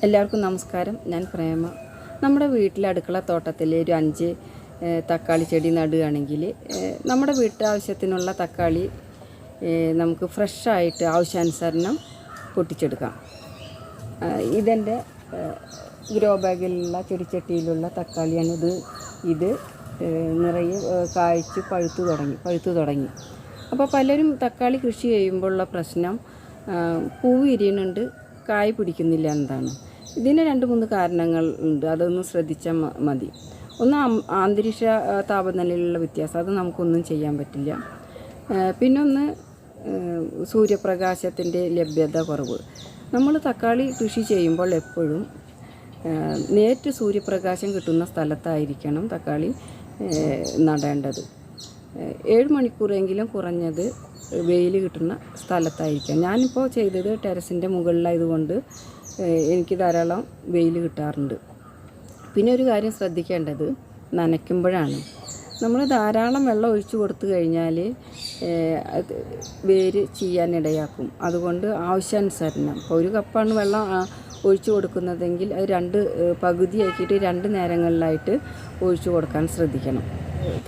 എല്ലാവർക്കും നമസ്കാരം. ഞാൻ പ്രേമ. നമ്മുടെ വീട്ടിലെ അടുക്കള തോട്ടത്തിൽ ഒരു 5 തക്കാളി ചെടി നടുകയാണെങ്കിൽ നമ്മുടെ വീട്ടാവശ്യത്തിനുള്ള തക്കാളി നമുക്ക് ഫ്രഷായിട്ട് ആവശ്യാനുസരണം പൊട്ടിച്ചെടുക്കാം. ഇതെൻ്റെ ഗ്രോ ബാഗിലുള്ള ചെടിച്ചട്ടിയിലുള്ള തക്കാളിയാണ്. ഇത് നിറയെ കായ്ച്ച് പഴുത്തു തുടങ്ങി. അപ്പോൾ പലരും തക്കാളി കൃഷി ചെയ്യുമ്പോഴുള്ള പ്രശ്നം പൂവ് വിരിയുന്നുണ്ട്, കായ് പിടിക്കുന്നില്ല എന്നതാണ്. ഇതിന് 2-3 കാരണങ്ങൾ ഉണ്ട്. അതൊന്ന് ശ്രദ്ധിച്ചാൽ മതി. ഒന്ന് അന്തരീക്ഷ താപനിലയിലുള്ള വ്യത്യാസം, അത് നമുക്കൊന്നും ചെയ്യാൻ പറ്റില്ല. പിന്നൊന്ന് സൂര്യപ്രകാശത്തിൻ്റെ ലഭ്യത കുറവ്. നമ്മൾ തക്കാളി കൃഷി ചെയ്യുമ്പോൾ എപ്പോഴും നേരിട്ട് സൂര്യപ്രകാശം കിട്ടുന്ന സ്ഥലത്തായിരിക്കണം തക്കാളി നടേണ്ടത്. 7 മണിക്കൂറെങ്കിലും കുറഞ്ഞത് വെയിൽ കിട്ടുന്ന സ്ഥലത്തായിരിക്കാം. ഞാനിപ്പോൾ ചെയ്തത് ടെറസിൻ്റെ മുകളിലായതുകൊണ്ട് എനിക്ക് ധാരാളം വെയിൽ കിട്ടാറുണ്ട്. പിന്നെ ഒരു കാര്യം ശ്രദ്ധിക്കേണ്ടത് നനയ്ക്കുമ്പോഴാണ്. നമ്മൾ ധാരാളം വെള്ളം ഒഴിച്ചു കൊടുത്തു കഴിഞ്ഞാൽ വേര് ചെയ്യാനിടയാക്കും. അതുകൊണ്ട് ആവശ്യാനുസരണം, ഇപ്പോൾ 1 കപ്പാണ് വെള്ളം ഒഴിച്ചു കൊടുക്കുന്നതെങ്കിൽ അത് 2 പകുതിയാക്കിയിട്ട് 2 നേരങ്ങളിലായിട്ട് ഒഴിച്ചു കൊടുക്കാൻ ശ്രദ്ധിക്കണം.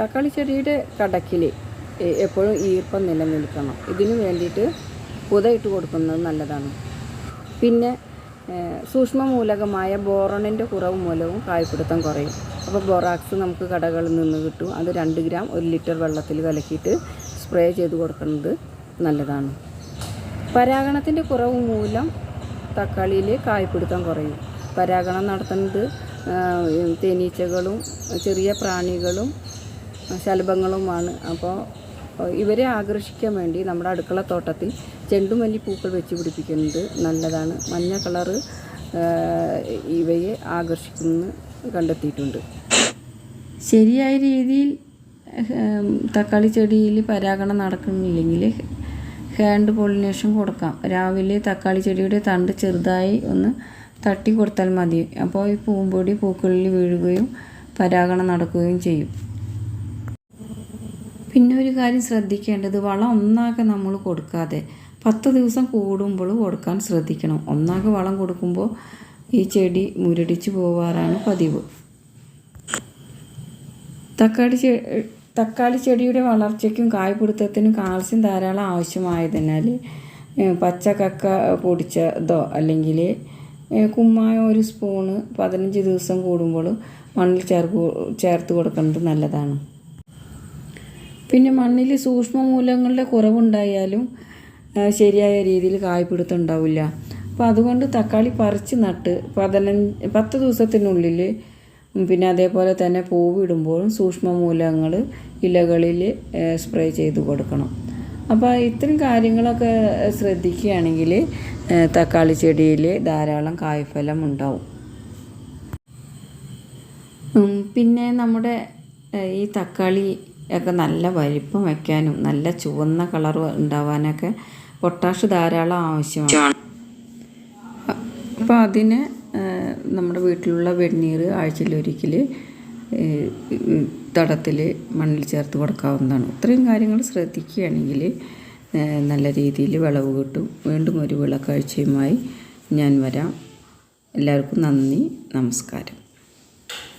തക്കാളി ചെടിയുടെ കടക്കിൽ എപ്പോഴും ഈർപ്പം നിലനിൽക്കണം. ഇതിനു വേണ്ടിയിട്ട് പുതയിട്ട് കൊടുക്കുന്നത് നല്ലതാണ്. പിന്നെ സൂക്ഷ്മമൂലകമായ ബോറോണിൻ്റെ കുറവ് മൂലവും കായ്പിടുത്തം കുറയും. അപ്പോൾ ബോറാക്സ് നമുക്ക് കടകളിൽ നിന്ന് കിട്ടും. അത് 2 ഗ്രാം 1 ലിറ്റർ വെള്ളത്തിൽ കലക്കിയിട്ട് സ്പ്രേ ചെയ്ത് കൊടുക്കുന്നത് നല്ലതാണ്. പരാഗണത്തിൻ്റെ കുറവ് മൂലം തക്കാളിയിൽ കായ്പിടുത്തം കുറയും. പരാഗണം നടത്തുന്നത് തേനീച്ചകളും ചെറിയ പ്രാണികളും ശലഭങ്ങളുമാണ്. അപ്പോൾ ഇവരെ ആകർഷിക്കാൻ വേണ്ടി നമ്മുടെ അടുക്കള തോട്ടത്തിൽ ചെണ്ടുമല്ലി പൂക്കൾ വെച്ച് പിടിപ്പിക്കുന്നത് നല്ലതാണ്. മഞ്ഞ കളറ് ഇവയെ ആകർഷിക്കുമെന്ന് കണ്ടെത്തിയിട്ടുണ്ട്. ശരിയായ രീതിയിൽ തക്കാളി ചെടിയിൽ പരാഗണം നടക്കുന്നില്ലെങ്കിൽ ഹാൻഡ് പോളിനേഷൻ കൊടുക്കാം. രാവിലെ തക്കാളി ചെടിയുടെ തണ്ട് ചെറുതായി ഒന്ന് തട്ടി കൊടുത്താൽ മതി. അപ്പോൾ ഈ പൂമ്പൊടി പൂക്കളിൽ വീഴുകയും പരാഗണം നടക്കുകയും ചെയ്യും. പിന്നെ ഒരു കാര്യം ശ്രദ്ധിക്കേണ്ടത്, വളം ഒന്നാകെ നമ്മൾ കൊടുക്കാതെ 10 ദിവസം കൂടുമ്പോൾ കൊടുക്കാൻ ശ്രദ്ധിക്കണം. ഒന്നാകെ വളം കൊടുക്കുമ്പോൾ ഈ ചെടി മുരടിച്ച് പോവാറാണ് പതിവ്. തക്കാളി ചെടിയുടെ വളർച്ചയ്ക്കും കായ്പിടുത്തത്തിനും കാൽസ്യം ധാരാളം ആവശ്യമായതിനാൽ പച്ചക്കക്ക പൊടിച്ചതോ അല്ലെങ്കിൽ കുമ്മായം 1 സ്പൂണ് 15 ദിവസം കൂടുമ്പോൾ മണ്ണിൽ ചേർത്ത് കൊടുക്കുന്നത് നല്ലതാണ്. പിന്നെ മണ്ണിൽ സൂക്ഷ്മമൂലങ്ങളുടെ കുറവുണ്ടായാലും ശരിയായ രീതിയിൽ കായ്പിടുത്തം ഉണ്ടാവില്ല. അപ്പോൾ അതുകൊണ്ട് തക്കാളി പറിച്ച് നട്ട് 10 ദിവസത്തിനുള്ളിൽ പിന്നെ അതേപോലെ തന്നെ പൂവിടുമ്പോഴും സൂക്ഷ്മമൂലങ്ങൾ ഇലകളിൽ സ്പ്രേ ചെയ്ത് കൊടുക്കണം. അപ്പോൾ ഇത്തരം കാര്യങ്ങളൊക്കെ ശ്രദ്ധിക്കുകയാണെങ്കിൽ തക്കാളി ചെടിയിൽ ധാരാളം കായ്ഫലം ഉണ്ടാവും. പിന്നെ നമ്മുടെ ഈ തക്കാളി ഒക്കെ നല്ല വലിപ്പം വയ്ക്കാനും നല്ല ചുവന്ന കളർ ഉണ്ടാവാനൊക്കെ പൊട്ടാഷ് ധാരാളം ആവശ്യമാണ്. അപ്പോൾ അതിന് നമ്മുടെ വീട്ടിലുള്ള വെണ്ണീർ ആഴ്ചയിലൊരിക്കൽ തടത്തിൽ മണ്ണിൽ ചേർത്ത് കൊടുക്കാവുന്നതാണ്. ഇത്രയും കാര്യങ്ങൾ ശ്രദ്ധിക്കുകയാണെങ്കിൽ നല്ല രീതിയിൽ വിളവ് കിട്ടും. വീണ്ടും ഒരു വിളക്കാഴ്ചയുമായി ഞാൻ വരാം. എല്ലാവർക്കും നന്ദി, നമസ്കാരം.